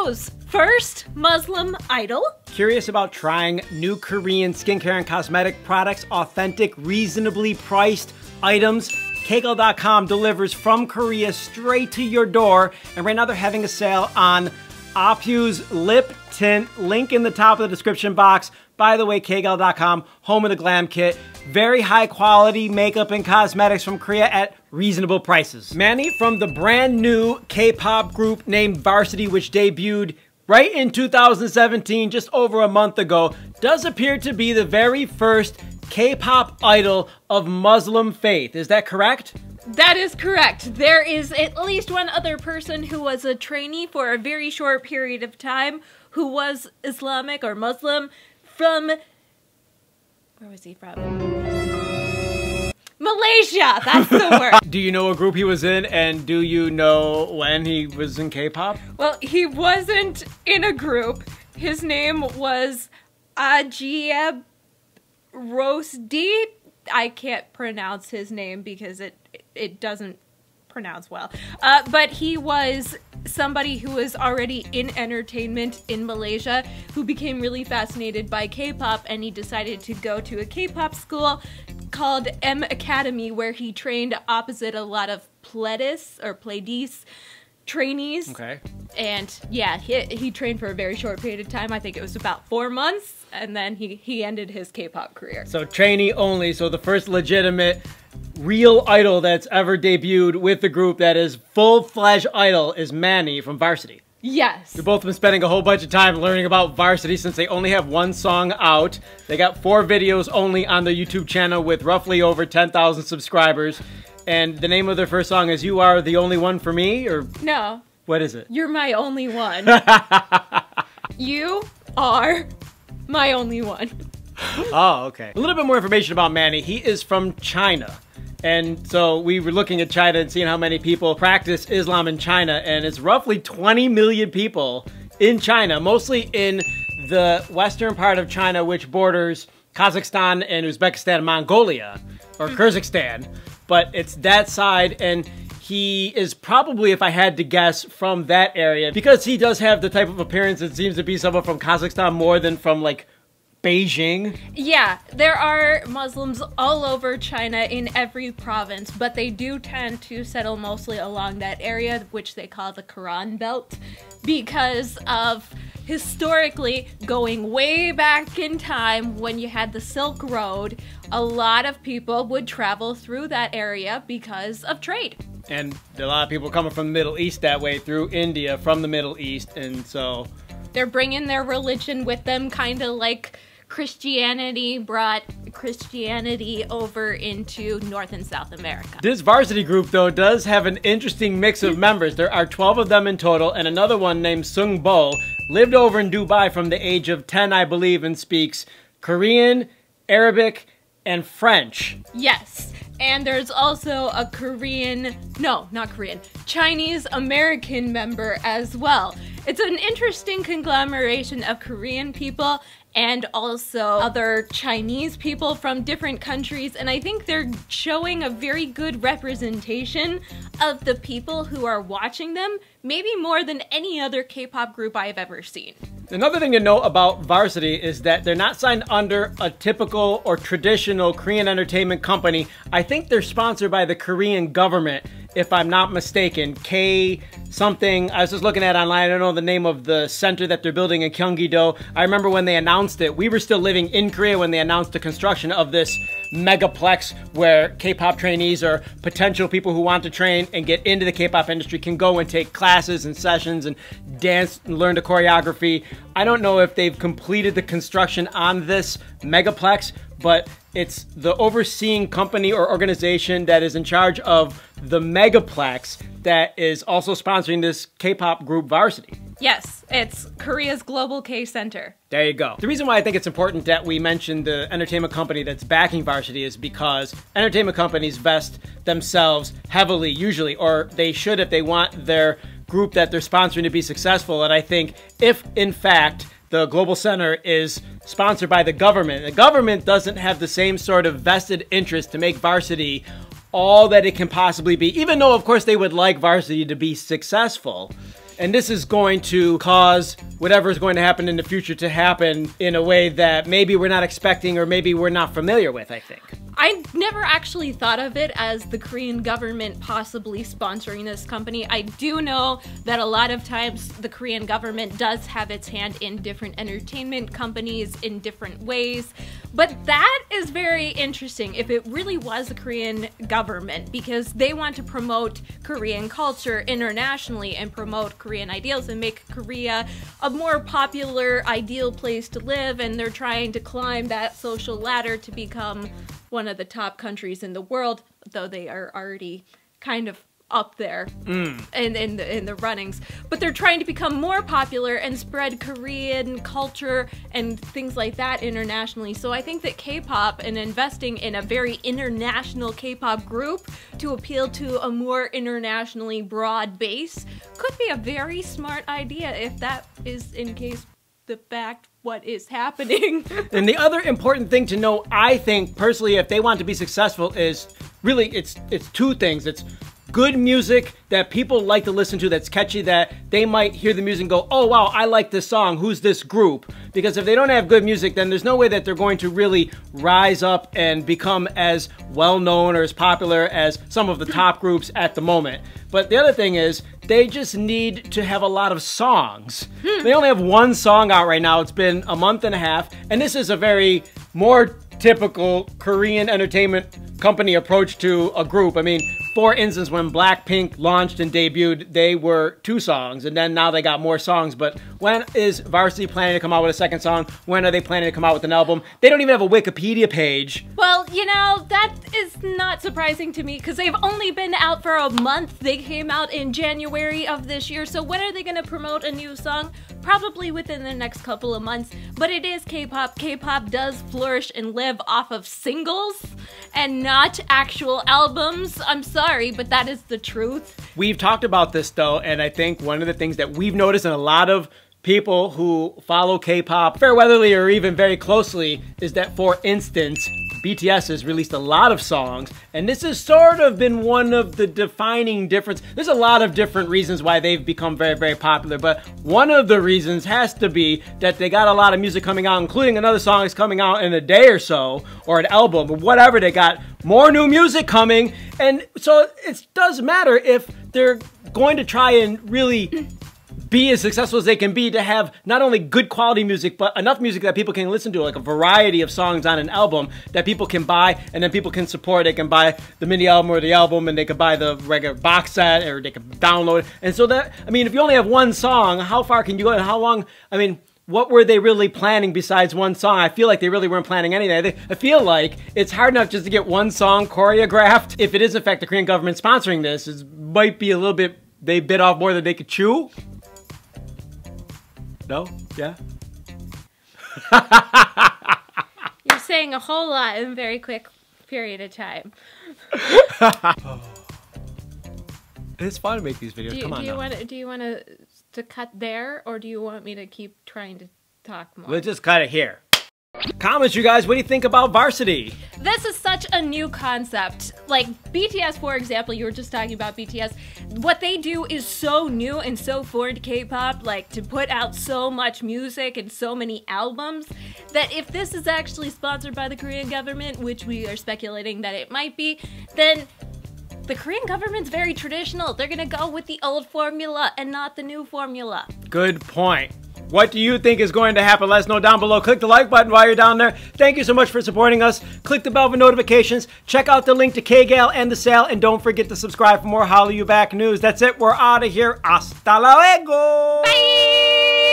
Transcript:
goes. First, Muslim Idol. Curious about trying new Korean skincare and cosmetic products, authentic, reasonably priced items? Kaggle.com delivers from Korea straight to your door, and right now they're having a sale on Ophu's lip tint, link in the top of the description box. By the way, Kaggle.com, home of the glam kit. Very high quality makeup and cosmetics from Korea at reasonable prices. Manny from the brand new K-pop group named Varsity, which debuted right in 2017, just over a month ago, does appear to be the very first K-pop idol of Muslim faith. Is that correct? That is correct. There is at least one other person who was a trainee for a very short period of time who was Islamic or Muslim from... Where was he from? Malaysia! That's the word. Do you know what group he was in, and do you know when he was in K-pop? Well, he wasn't in a group. His name was Ajib Rosdi. I can't pronounce his name because it doesn't pronounce well. But he was somebody who was already in entertainment in Malaysia who became really fascinated by K-pop, and he decided to go to a K-pop school called M Academy, where he trained opposite a lot of Pleiades trainees. Okay. And yeah, he trained for a very short period of time. I think it was about 4 months, and then he ended his K-pop career. So trainee only, so the first legitimate real idol that's ever debuted with the group that is full-fledged idol is Manny from Varsity. Yes. We've both been spending a whole bunch of time learning about Varsity since they only have one song out. They got 4 videos only on their YouTube channel with roughly over 10,000 subscribers. And the name of their first song is You Are the Only One for Me, or? No. What is it? You're my only one. You are my only one. Oh, okay. A little bit more information about Manny. He is from China. And so we were looking at China and seeing how many people practice Islam in China, and it's roughly 20 million people in China, mostly in the western part of China, which borders Kazakhstan and Uzbekistan and Mongolia, or Kyrgyzstan. But it's that side, and he is probably, if I had to guess, from that area, because he does have the type of appearance that seems to be someone from Kazakhstan more than from, like, Beijing. Yeah, there are Muslims all over China in every province, but they do tend to settle mostly along that area, which they call the Quran Belt, because of historically going way back in time when you had the Silk Road. A lot of people would travel through that area because of trade. And a lot of people coming from the Middle East that way through India from the Middle East, and so they're bringing their religion with them, kind of like Christianity brought Christianity over into North and South America. This Varsity group, though, does have an interesting mix of members. There are 12 of them in total, and another one named Sung Bo lived over in Dubai from the age of 10, I believe, and speaks Korean, Arabic, and French. Yes. And there's also a Chinese American member as well. It's an interesting conglomeration of Korean people and also other Chinese people from different countries, and I think they're showing a very good representation of the people who are watching them, maybe more than any other K-pop group I've ever seen. Another thing to know about Varsity is that they're not signed under a typical or traditional Korean entertainment company. I think they're sponsored by the Korean government, if I'm not mistaken. K something, I was just looking at online, I don't know the name of the center that they're building in Gyeonggi-do. I remember when they announced it, we were still living in Korea when they announced the construction of this megaplex where K-pop trainees or potential people who want to train and get into the K-pop industry can go and take classes and sessions and dance and learn the choreography. I don't know if they've completed the construction on this megaplex, but it's the overseeing company or organization that is in charge of the megaplex that is also sponsoring this K-pop group Varsity. Yes, it's Korea's Global K Center. There you go. The reason why I think it's important that we mention the entertainment company that's backing Varsity is because entertainment companies vest themselves heavily, usually, or they should if they want their group that they're sponsoring to be successful. And I think if, in fact, the Global Center is sponsored by the government doesn't have the same sort of vested interest to make Varsity all that it can possibly be, even though, of course, they would like Varsity to be successful. and this is going to cause whatever is going to happen in the future to happen in a way that maybe we're not expecting or maybe we're not familiar with, I think. I never actually thought of it as the Korean government possibly sponsoring this company. I do know that a lot of times the Korean government does have its hand in different entertainment companies in different ways, but that is very interesting if it really was the Korean government, because they want to promote Korean culture internationally and promote Korean ideals and make Korea a more popular, ideal place to live, and they're trying to climb that social ladder to become one of the top countries in the world, though they are already kind of up there in the runnings. But they're trying to become more popular and spread Korean culture and things like that internationally. So I think that K-pop and investing in a very international K-pop group to appeal to a more internationally broad base could be a very smart idea if that is in case the fact what is happening. And the other important thing to know, I think, personally, if they want to be successful is really, it's two things. It's good music that people like to listen to, that's catchy, that they might hear the music and go, oh wow, I like this song, who's this group? Because if they don't have good music, then there's no way that they're going to really rise up and become as well known or as popular as some of the top groups at the moment. But the other thing is, they just need to have a lot of songs. They only have one song out right now. It's been a month and a half, and this is a very more typical Korean entertainment company approach to a group. I mean, for instance, when Blackpink launched and debuted, they were 2 songs, and then now they got more songs. But when is Varsity planning to come out with a second song? When are they planning to come out with an album? They don't even have a Wikipedia page. Well, you know, that is not surprising to me because they've only been out for a month. They came out in January of this year. So when are they going to promote a new song? Probably within the next couple of months. But it is K-pop. K-pop does flourish and live off of singles and not actual albums. I'm sorry, but that is the truth. We've talked about this though, and I think one of the things that we've noticed in a lot of people who follow K-pop fair weatherly or even very closely is that, for instance, BTS has released a lot of songs, and this has sort of been one of the defining difference. There's a lot of different reasons why they've become very, very popular, but one of the reasons has to be that they got a lot of music coming out, including another song that's coming out in a day or so, or an album, or whatever. They got more new music coming, and so it does matter if they're going to try and really be as successful as they can be, to have not only good quality music, but enough music that people can listen to, like a variety of songs on an album that people can buy, and then people can support. They can buy the mini album or the album, and they can buy the regular box set, or they can download it. And so that, I mean, if you only have one song, how far can you go, and how long, I mean, what were they really planning besides one song? I feel like they really weren't planning anything. I feel like it's hard enough just to get one song choreographed. If it is in fact the Korean government sponsoring this, it might be a little bit, they bit off more than they could chew. No? Yeah? You're saying a whole lot in a very quick period of time. It's fun to make these videos. Come on. Do you want to cut there, or do you want me to keep trying to talk more? We'll just cut it here. Comments, you guys. What do you think about Varsity? This is such a new concept. Like BTS, for example, you were just talking about BTS. What they do is so new and so foreign to K-pop, like to put out so much music and so many albums, that if this is actually sponsored by the Korean government, which we are speculating that it might be, then the Korean government's very traditional. They're gonna go with the old formula and not the new formula. Good point. What do you think is going to happen? Let us know down below. Click the like button while you're down there. Thank you so much for supporting us. Click the bell for notifications. Check out the link to K-Gal and the sale. And don't forget to subscribe for more HallyuBack news. That's it. We're out of here. Hasta luego. Bye.